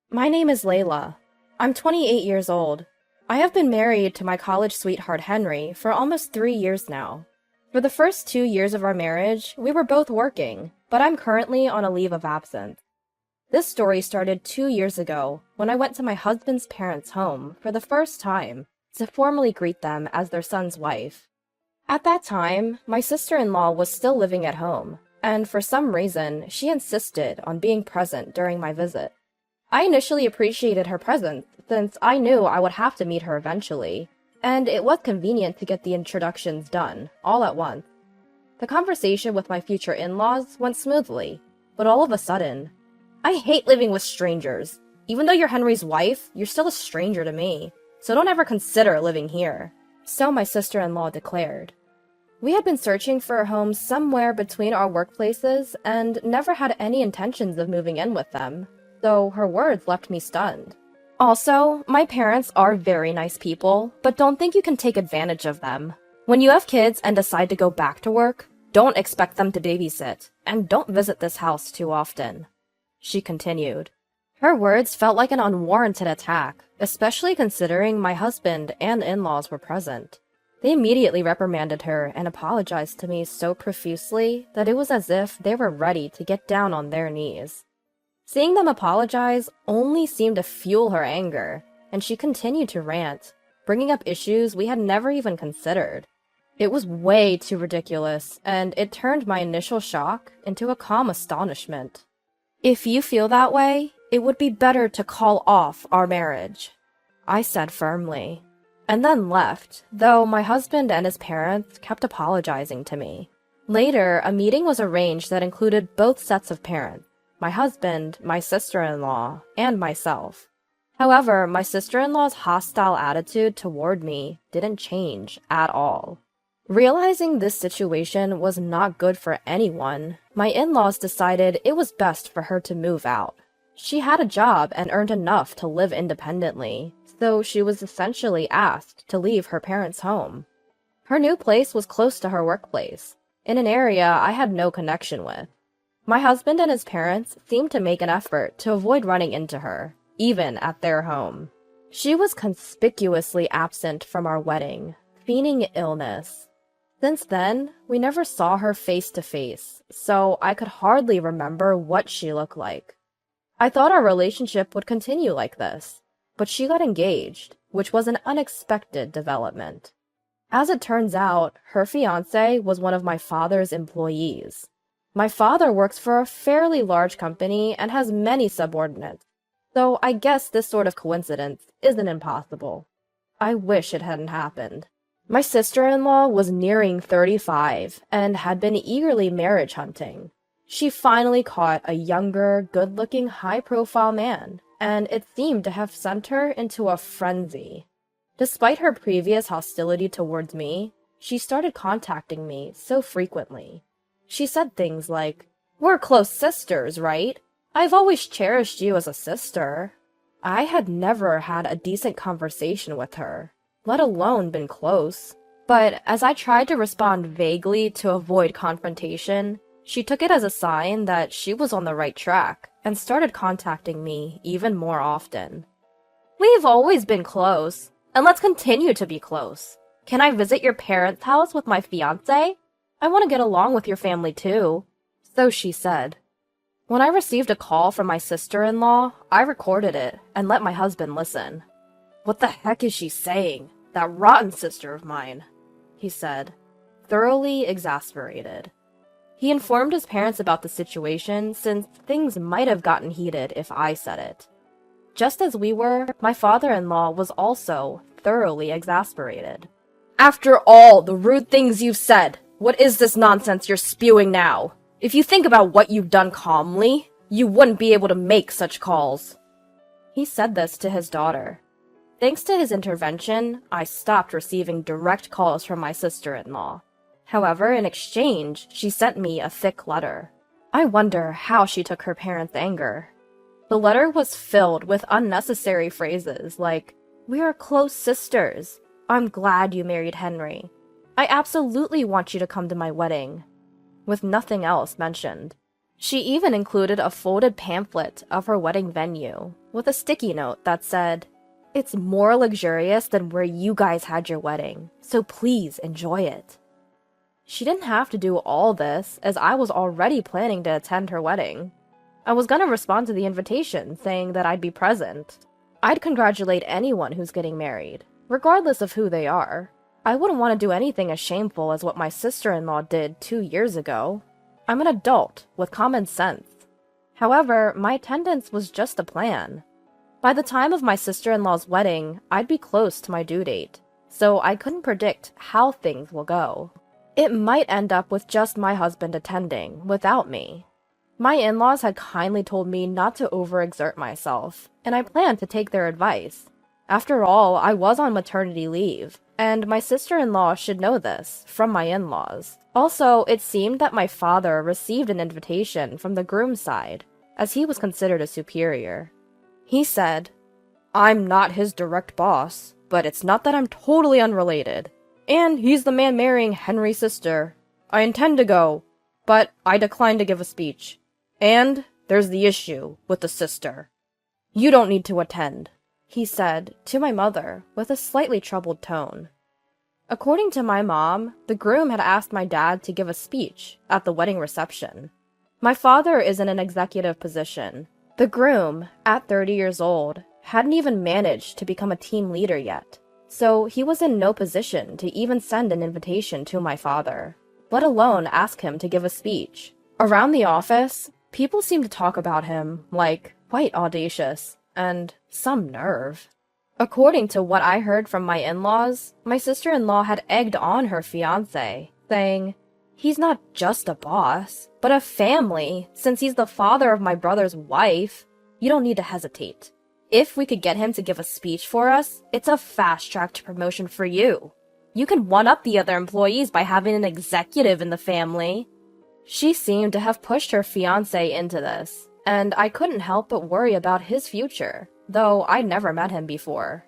My name is Layla. I'm 28 years old. I have been married to my college sweetheart Henry for almost 3 years now. For the first 2 years of our marriage, we were both working, but I'm currently on a leave of absence. This story started 2 years ago when I went to my husband's parents' home for the first time to formally greet them as their son's wife. At that time, my sister-in-law was still living at home, and for some reason, she insisted on being present during my visit. I initially appreciated her presence since I knew I would have to meet her eventually, and it was convenient to get the introductions done, all at once. The conversation with my future in-laws went smoothly, but all of a sudden, I hate living with strangers. Even though you're Henry's wife, you're still a stranger to me, so don't ever consider living here. So my sister-in-law declared. We had been searching for a home somewhere between our workplaces and never had any intentions of moving in with them, so her words left me stunned. Also, my parents are very nice people, but don't think you can take advantage of them. When you have kids and decide to go back to work, don't expect them to babysit, and don't visit this house too often. She continued. Her words felt like an unwarranted attack, especially considering my husband and in-laws were present. They immediately reprimanded her and apologized to me so profusely that it was as if they were ready to get down on their knees. Seeing them apologize only seemed to fuel her anger, and she continued to rant, bringing up issues we had never even considered. It was way too ridiculous, and it turned my initial shock into a calm astonishment. If you feel that way, it would be better to call off our marriage, I said firmly, and then left, though my husband and his parents kept apologizing to me. Later, a meeting was arranged that included both sets of parents, my husband, my sister-in-law, and myself. However, my sister-in-law's hostile attitude toward me didn't change at all. Realizing this situation was not good for anyone, my in-laws decided it was best for her to move out. She had a job and earned enough to live independently, so she was essentially asked to leave her parents' home. Her new place was close to her workplace, in an area I had no connection with. My husband and his parents seemed to make an effort to avoid running into her, even at their home. She was conspicuously absent from our wedding, feigning illness. Since then, we never saw her face to face, so I could hardly remember what she looked like. I thought our relationship would continue like this, but she got engaged, which was an unexpected development. As it turns out, her fiancé was one of my father's employees. My father works for a fairly large company and has many subordinates, so I guess this sort of coincidence isn't impossible. I wish it hadn't happened. My sister-in-law was nearing 35 and had been eagerly marriage hunting. She finally caught a younger, good-looking, high-profile man, and it seemed to have sent her into a frenzy. Despite her previous hostility towards me, she started contacting me so frequently. She said things like, "We're close sisters, right? I've always cherished you as a sister." I had never had a decent conversation with her, let alone been close. But as I tried to respond vaguely to avoid confrontation, she took it as a sign that she was on the right track and started contacting me even more often. "We've always been close, and let's continue to be close. Can I visit your parents' house with my fiancé? I want to get along with your family too," so she said. When I received a call from my sister-in-law, I recorded it and let my husband listen. "What the heck is she saying? That rotten sister of mine," he said, thoroughly exasperated. He informed his parents about the situation since things might have gotten heated if I said it. Just as we were, my father-in-law was also thoroughly exasperated. "After all the rude things you've said, what is this nonsense you're spewing now? If you think about what you've done calmly, you wouldn't be able to make such calls." He said this to his daughter. Thanks to his intervention, I stopped receiving direct calls from my sister-in-law. However, in exchange, she sent me a thick letter. I wonder how she took her parents' anger. The letter was filled with unnecessary phrases like, "We are close sisters. I'm glad you married Henry. I absolutely want you to come to my wedding," with nothing else mentioned. She even included a folded pamphlet of her wedding venue with a sticky note that said, "It's more luxurious than where you guys had your wedding, so please enjoy it." She didn't have to do all this, as I was already planning to attend her wedding. I was gonna respond to the invitation, saying that I'd be present. I'd congratulate anyone who's getting married, regardless of who they are. I wouldn't want to do anything as shameful as what my sister-in-law did 2 years ago. I'm an adult with common sense. However, my attendance was just a plan. By the time of my sister-in-law's wedding, I'd be close to my due date, so I couldn't predict how things will go. It might end up with just my husband attending, without me. My in-laws had kindly told me not to overexert myself, and I planned to take their advice. After all, I was on maternity leave, and my sister-in-law should know this from my in-laws. Also, it seemed that my father received an invitation from the groom's side, as he was considered a superior. He said, "I'm not his direct boss, but it's not that I'm totally unrelated. And he's the man marrying Henry's sister. I intend to go, but I decline to give a speech. And there's the issue with the sister. You don't need to attend," he said to my mother with a slightly troubled tone. According to my mom, the groom had asked my dad to give a speech at the wedding reception. My father is in an executive position. The groom, at 30 years old, hadn't even managed to become a team leader yet, so he was in no position to even send an invitation to my father, let alone ask him to give a speech. Around the office, people seemed to talk about him like quite audacious and some nerve. According to what I heard from my in-laws, my sister-in-law had egged on her fiancé, saying, "He's not just a boss, but a family, since he's the father of my brother's wife. You don't need to hesitate. If we could get him to give a speech for us, it's a fast-tracked promotion for you. You can one-up the other employees by having an executive in the family." She seemed to have pushed her fiancé into this, and I couldn't help but worry about his future, though I'd never met him before.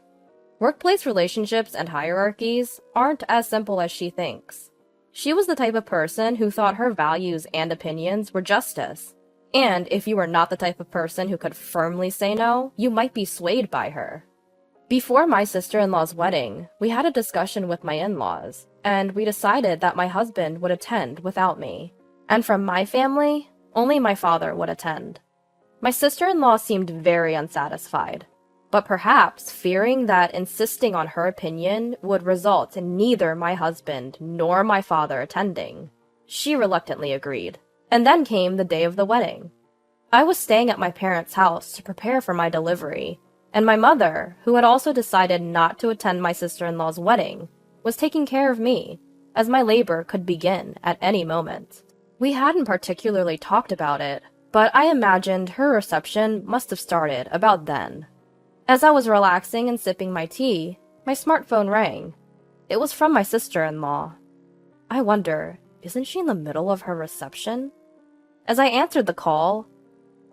Workplace relationships and hierarchies aren't as simple as she thinks. She was the type of person who thought her values and opinions were justice, and if you were not the type of person who could firmly say no, you might be swayed by her. Before my sister-in-law's wedding, we had a discussion with my in-laws, and we decided that my husband would attend without me, and from my family, only my father would attend. My sister-in-law seemed very unsatisfied, but perhaps fearing that insisting on her opinion would result in neither my husband nor my father attending, she reluctantly agreed. And then came the day of the wedding. I was staying at my parents' house to prepare for my delivery, and my mother, who had also decided not to attend my sister-in-law's wedding, was taking care of me, as my labor could begin at any moment. We hadn't particularly talked about it, but I imagined her reception must have started about then. As I was relaxing and sipping my tea, my smartphone rang. It was from my sister-in-law. I wonder, isn't she in the middle of her reception? As I answered the call,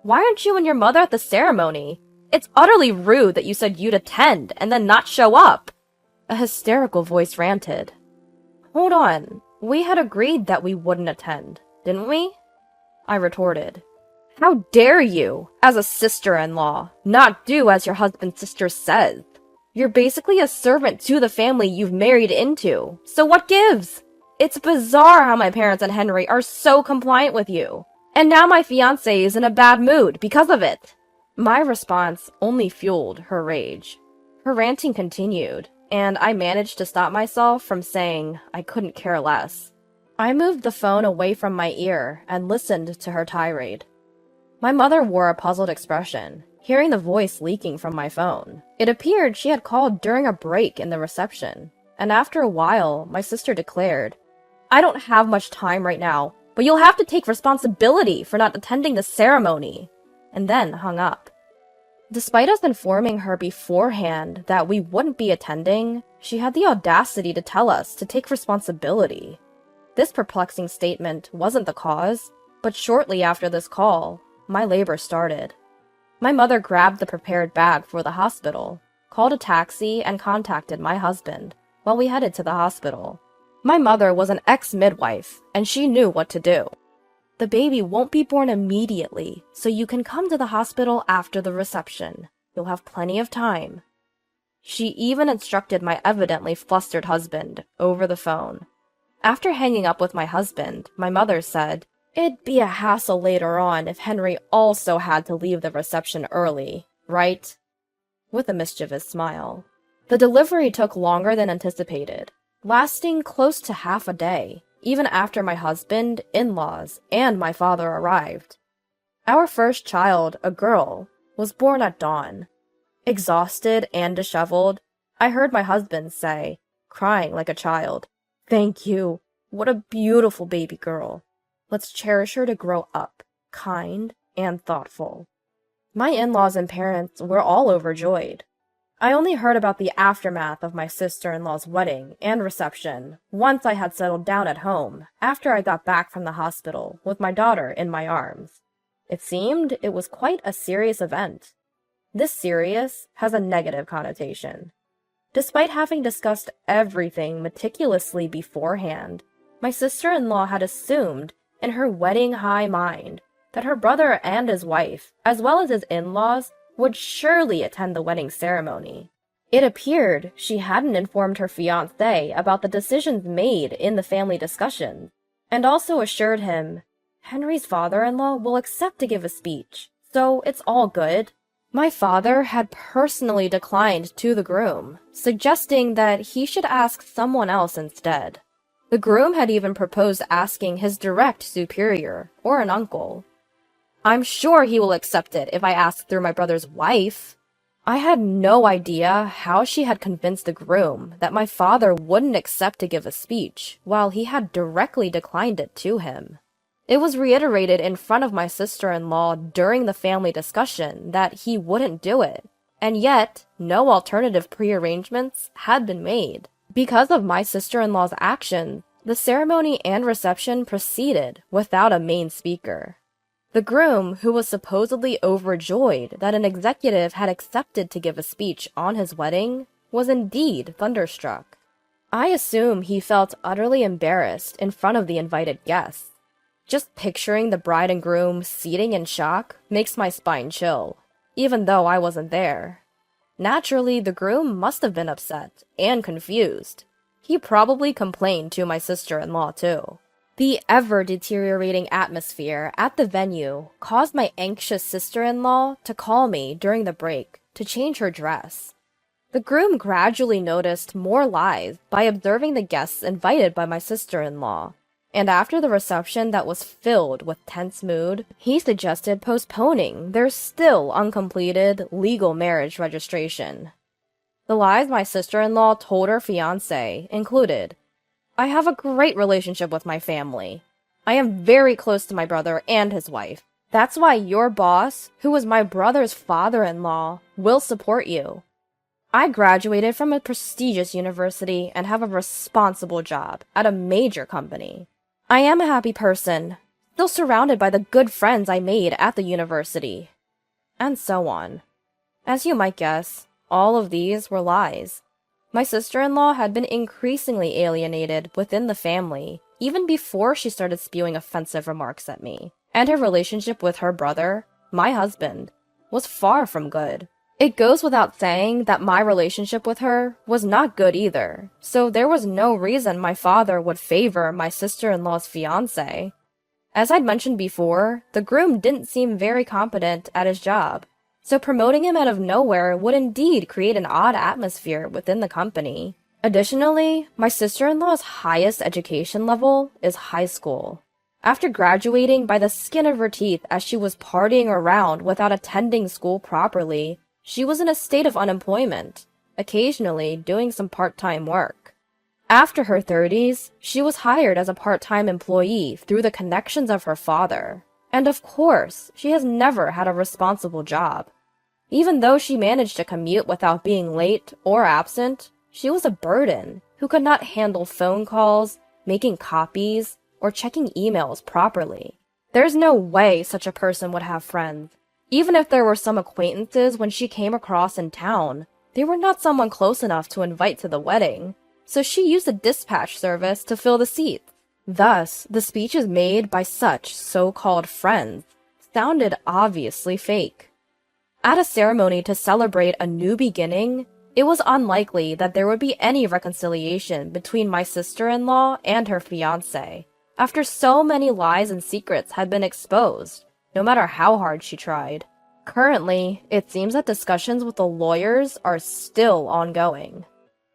"Why aren't you and your mother at the ceremony? It's utterly rude that you said you'd attend and then not show up." A hysterical voice ranted. "Hold on, we had agreed that we wouldn't attend, didn't we?" I retorted. "How dare you, as a sister-in-law, not do as your husband's sister says? You're basically a servant to the family you've married into, so what gives? It's bizarre how my parents and Henry are so compliant with you, and now my fiancé is in a bad mood because of it." My response only fueled her rage. Her ranting continued, and I managed to stop myself from saying I couldn't care less. I moved the phone away from my ear and listened to her tirade. My mother wore a puzzled expression, hearing the voice leaking from my phone. It appeared she had called during a break in the reception, and after a while, my sister declared, "I don't have much time right now, but you'll have to take responsibility for not attending the ceremony," and then hung up. Despite us informing her beforehand that we wouldn't be attending, she had the audacity to tell us to take responsibility. This perplexing statement wasn't the cause, but shortly after this call, my labor started. My mother grabbed the prepared bag for the hospital, called a taxi, and contacted my husband while we headed to the hospital. My mother was an ex-midwife, and she knew what to do. The baby won't be born immediately, so you can come to the hospital after the reception. You'll have plenty of time. She even instructed my evidently flustered husband over the phone. After hanging up with my husband, my mother said, "It'd be a hassle later on if Henry also had to leave the reception early, right?" With a mischievous smile. The delivery took longer than anticipated, lasting close to half a day, even after my husband, in-laws, and my father arrived. Our first child, a girl, was born at dawn. Exhausted and disheveled, I heard my husband say, crying like a child, "Thank you. What a beautiful baby girl. Let's cherish her to grow up, kind and thoughtful." My in-laws and parents were all overjoyed. I only heard about the aftermath of my sister-in-law's wedding and reception once I had settled down at home after I got back from the hospital with my daughter in my arms. It seemed it was quite a serious event. This serious has a negative connotation. Despite having discussed everything meticulously beforehand, my sister-in-law had assumed, in her wedding high mind, that her brother and his wife, as well as his in-laws, would surely attend the wedding ceremony. It appeared she hadn't informed her fiancé about the decisions made in the family discussions, and also assured him, "Henry's father-in-law will accept to give a speech, so it's all good." My father had personally declined to the groom, suggesting that he should ask someone else instead. The groom had even proposed asking his direct superior, or an uncle. "I'm sure he will accept it if I ask through my brother's wife." I had no idea how she had convinced the groom that my father wouldn't accept to give a speech, while he had directly declined it to him. It was reiterated in front of my sister-in-law during the family discussion that he wouldn't do it, and yet no alternative prearrangements had been made. Because of my sister-in-law's actions, the ceremony and reception proceeded without a main speaker. The groom, who was supposedly overjoyed that an executive had accepted to give a speech on his wedding, was indeed thunderstruck. I assume he felt utterly embarrassed in front of the invited guests. Just picturing the bride and groom seating in shock makes my spine chill, even though I wasn't there. Naturally, the groom must have been upset and confused. He probably complained to my sister-in-law too. The ever-deteriorating atmosphere at the venue caused my anxious sister-in-law to call me during the break to change her dress. The groom gradually noticed more lies by observing the guests invited by my sister-in-law, and after the reception that was filled with tense mood, he suggested postponing their still uncompleted legal marriage registration. The lies my sister-in-law told her fiancé included, "I have a great relationship with my family. I am very close to my brother and his wife. That's why your boss, who is my brother's father-in-law, will support you. I graduated from a prestigious university and have a responsible job at a major company. I am a happy person, still surrounded by the good friends I made at the university." And so on. As you might guess, all of these were lies. My sister-in-law had been increasingly alienated within the family, even before she started spewing offensive remarks at me, and her relationship with her brother, my husband, was far from good. It goes without saying that my relationship with her was not good either, so there was no reason my father would favor my sister-in-law's fiancé. As I'd mentioned before, the groom didn't seem very competent at his job, so promoting him out of nowhere would indeed create an odd atmosphere within the company. Additionally, my sister-in-law's highest education level is high school. After graduating by the skin of her teeth as she was partying around without attending school properly, she was in a state of unemployment, occasionally doing some part-time work. After her 30s, she was hired as a part-time employee through the connections of her father. And of course, she has never had a responsible job. Even though she managed to commute without being late or absent, she was a burden who could not handle phone calls, making copies, or checking emails properly. There's no way such a person would have friends. Even if there were some acquaintances when she came across in town, they were not someone close enough to invite to the wedding, so she used a dispatch service to fill the seats. Thus, the speeches made by such so-called friends sounded obviously fake. At a ceremony to celebrate a new beginning, it was unlikely that there would be any reconciliation between my sister-in-law and her fiancé, after so many lies and secrets had been exposed, no matter how hard she tried. Currently, it seems that discussions with the lawyers are still ongoing.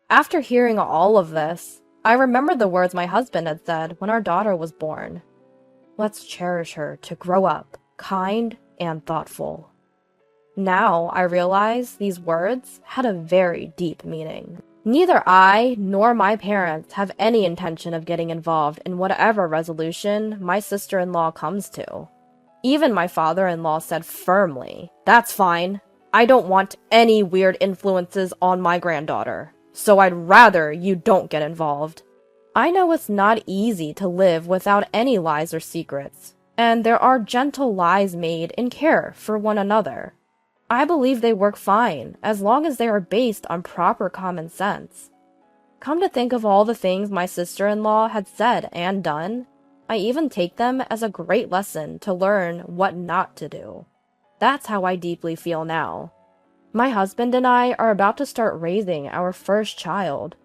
After hearing all of this, I remembered the words my husband had said when our daughter was born. Let's cherish her to grow up, kind and thoughtful. Now I realize these words had a very deep meaning. Neither I nor my parents have any intention of getting involved in whatever resolution my sister-in-law comes to. Even my father-in-law said firmly, "That's fine. I don't want any weird influences on my granddaughter, so I'd rather you don't get involved." I know it's not easy to live without any lies or secrets, and there are gentle lies made in care for one another. I believe they work fine, as long as they are based on proper common sense. Come to think of all the things my sister-in-law had said and done, I even take them as a great lesson to learn what not to do. That's how I deeply feel now. My husband and I are about to start raising our first child.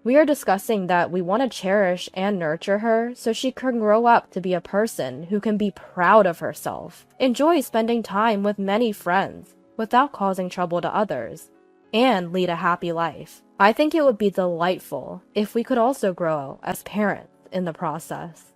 We are discussing that we want to cherish and nurture her so she can grow up to be a person who can be proud of herself, enjoy spending time with many friends without causing trouble to others, and lead a happy life. I think it would be delightful if we could also grow as parents in the process.